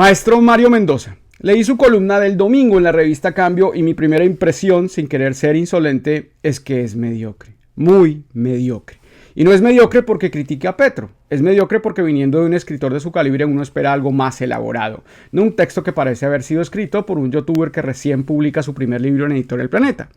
Maestro Mario Mendoza, leí su columna del domingo en la revista Cambio y mi primera impresión, sin querer ser insolente, es que es mediocre, muy mediocre. Y no es mediocre porque critique a Petro, es mediocre porque viniendo de un escritor de su calibre uno espera algo más elaborado, no un texto que parece haber sido escrito por un youtuber que recién publica su primer libro en Editorial Planeta.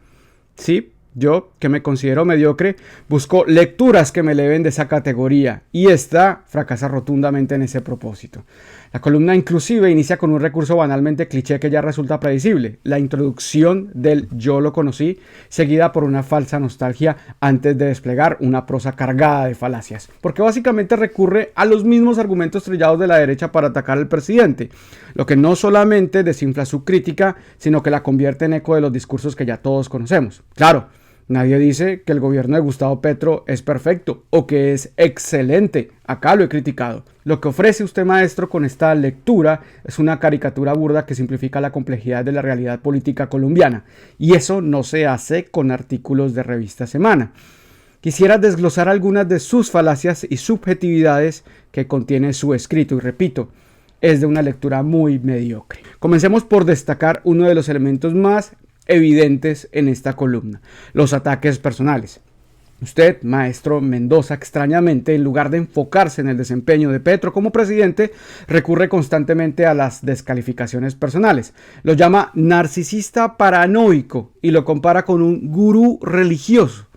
Sí, yo, que me considero mediocre, busco lecturas que me eleven de esa categoría y esta fracasa rotundamente en ese propósito. La columna inclusive inicia con un recurso banalmente cliché que ya resulta predecible, la introducción del yo lo conocí, seguida por una falsa nostalgia antes de desplegar una prosa cargada de falacias, porque básicamente recurre a los mismos argumentos trillados de la derecha para atacar al presidente, lo que no solamente desinfla su crítica, sino que la convierte en eco de los discursos que ya todos conocemos. Claro, nadie dice que el gobierno de Gustavo Petro es perfecto o que es excelente. Acá lo he criticado. Lo que ofrece usted, maestro, con esta lectura es una caricatura burda que simplifica la complejidad de la realidad política colombiana. Y eso no se hace con artículos de Revista Semana. Quisiera desglosar algunas de sus falacias y subjetividades que contiene su escrito. Y repito, es de una lectura muy mediocre. Comencemos por destacar uno de los elementos más evidentes en esta columna, los ataques personales. Usted, maestro Mendoza, extrañamente, en lugar de enfocarse en el desempeño de Petro como presidente, recurre constantemente a las descalificaciones personales. Lo llama narcisista paranoico y lo compara con un gurú religioso.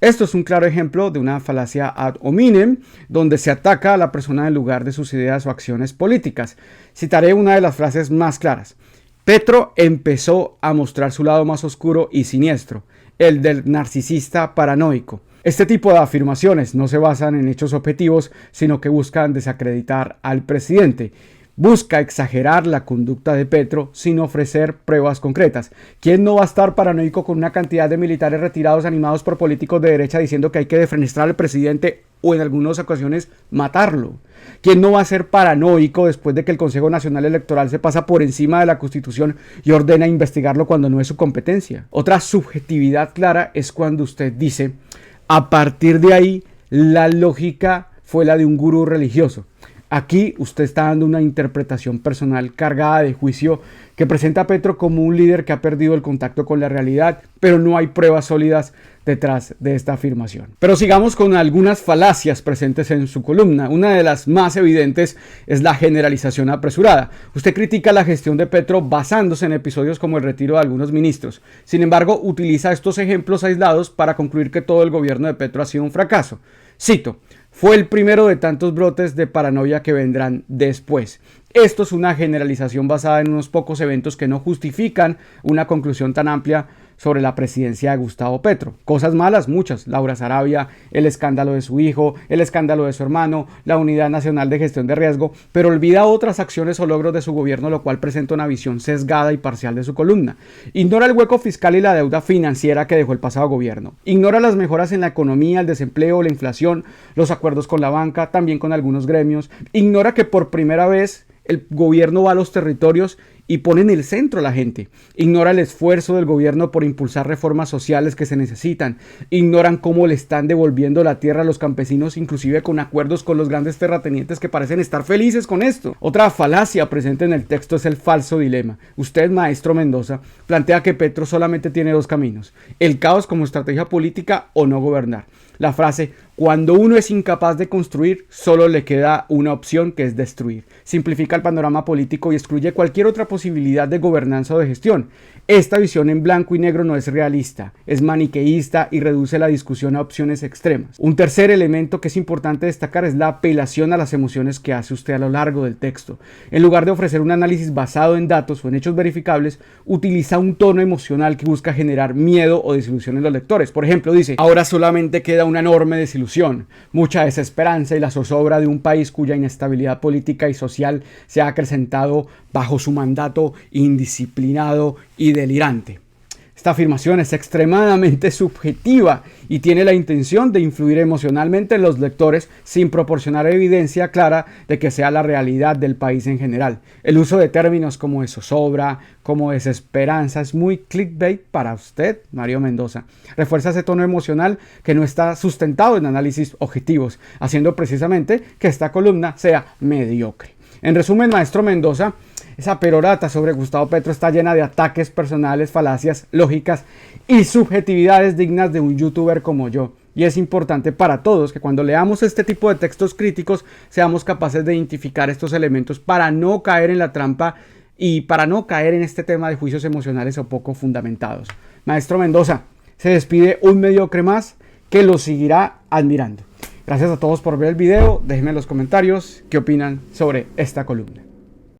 Esto es un claro ejemplo de una falacia ad hominem, donde se ataca a la persona en lugar de sus ideas o acciones políticas. Citaré una de las frases más claras. Petro empezó a mostrar su lado más oscuro y siniestro, el del narcisista paranoico. Este tipo de afirmaciones no se basan en hechos objetivos, sino que buscan desacreditar al presidente. Busca exagerar la conducta de Petro sin ofrecer pruebas concretas. ¿Quién no va a estar paranoico con una cantidad de militares retirados animados por políticos de derecha diciendo que hay que defenestrar al presidente o en algunas ocasiones matarlo? ¿Quién no va a ser paranoico después de que el Consejo Nacional Electoral se pasa por encima de la Constitución y ordena investigarlo cuando no es su competencia? Otra subjetividad clara es cuando usted dice, a partir de ahí, la lógica fue la de un gurú religioso. Aquí usted está dando una interpretación personal cargada de juicio que presenta a Petro como un líder que ha perdido el contacto con la realidad, pero no hay pruebas sólidas detrás de esta afirmación. Pero sigamos con algunas falacias presentes en su columna. Una de las más evidentes es la generalización apresurada. Usted critica la gestión de Petro basándose en episodios como el retiro de algunos ministros. Sin embargo, utiliza estos ejemplos aislados para concluir que todo el gobierno de Petro ha sido un fracaso. Cito, fue el primero de tantos brotes de paranoia que vendrán después. Esto es una generalización basada en unos pocos eventos que no justifican una conclusión tan amplia sobre la presidencia de Gustavo Petro. Cosas malas, muchas. Laura Sarabia, el escándalo de su hijo, el escándalo de su hermano, la Unidad Nacional de Gestión de Riesgo, pero olvida otras acciones o logros de su gobierno, lo cual presenta una visión sesgada y parcial de su columna. Ignora el hueco fiscal y la deuda financiera que dejó el pasado gobierno. Ignora las mejoras en la economía, el desempleo, la inflación, los acuerdos con la banca, también con algunos gremios. Ignora que por primera vez el gobierno va a los territorios y pone en el centro a la gente. Ignora el esfuerzo del gobierno por impulsar reformas sociales que se necesitan. Ignoran cómo le están devolviendo la tierra a los campesinos, inclusive con acuerdos con los grandes terratenientes que parecen estar felices con esto. Otra falacia presente en el texto es el falso dilema. Usted, maestro Mendoza, plantea que Petro solamente tiene dos caminos: el caos como estrategia política o no gobernar. La frase, cuando uno es incapaz de construir, solo le queda una opción, que es destruir. Simplifica el panorama político y excluye cualquier otra posibilidad de gobernanza o de gestión. Esta visión en blanco y negro no es realista, es maniqueísta y reduce la discusión a opciones extremas. Un tercer elemento que es importante destacar es la apelación a las emociones que hace usted a lo largo del texto. En lugar de ofrecer un análisis basado en datos o en hechos verificables, utiliza un tono emocional que busca generar miedo o desilusión en los lectores. Por ejemplo, dice, ahora solamente queda una enorme desilusión, mucha desesperanza y la zozobra de un país cuya inestabilidad política y social se ha acrecentado bajo su mandato indisciplinado y delirante. Esta afirmación es extremadamente subjetiva y tiene la intención de influir emocionalmente en los lectores sin proporcionar evidencia clara de que sea la realidad del país en general. El uso de términos como de zozobra, como desesperanza es muy clickbait para usted, Mario Mendoza. Refuerza ese tono emocional que no está sustentado en análisis objetivos, haciendo precisamente que esta columna sea mediocre. En resumen, maestro Mendoza, esa perorata sobre Gustavo Petro está llena de ataques personales, falacias lógicas y subjetividades dignas de un youtuber como yo. Y es importante para todos que cuando leamos este tipo de textos críticos seamos capaces de identificar estos elementos para no caer en la trampa y para no caer en este tema de juicios emocionales o poco fundamentados. Maestro Mendoza, se despide un mediocre más que lo seguirá admirando. Gracias a todos por ver el video. Déjenme en los comentarios qué opinan sobre esta columna.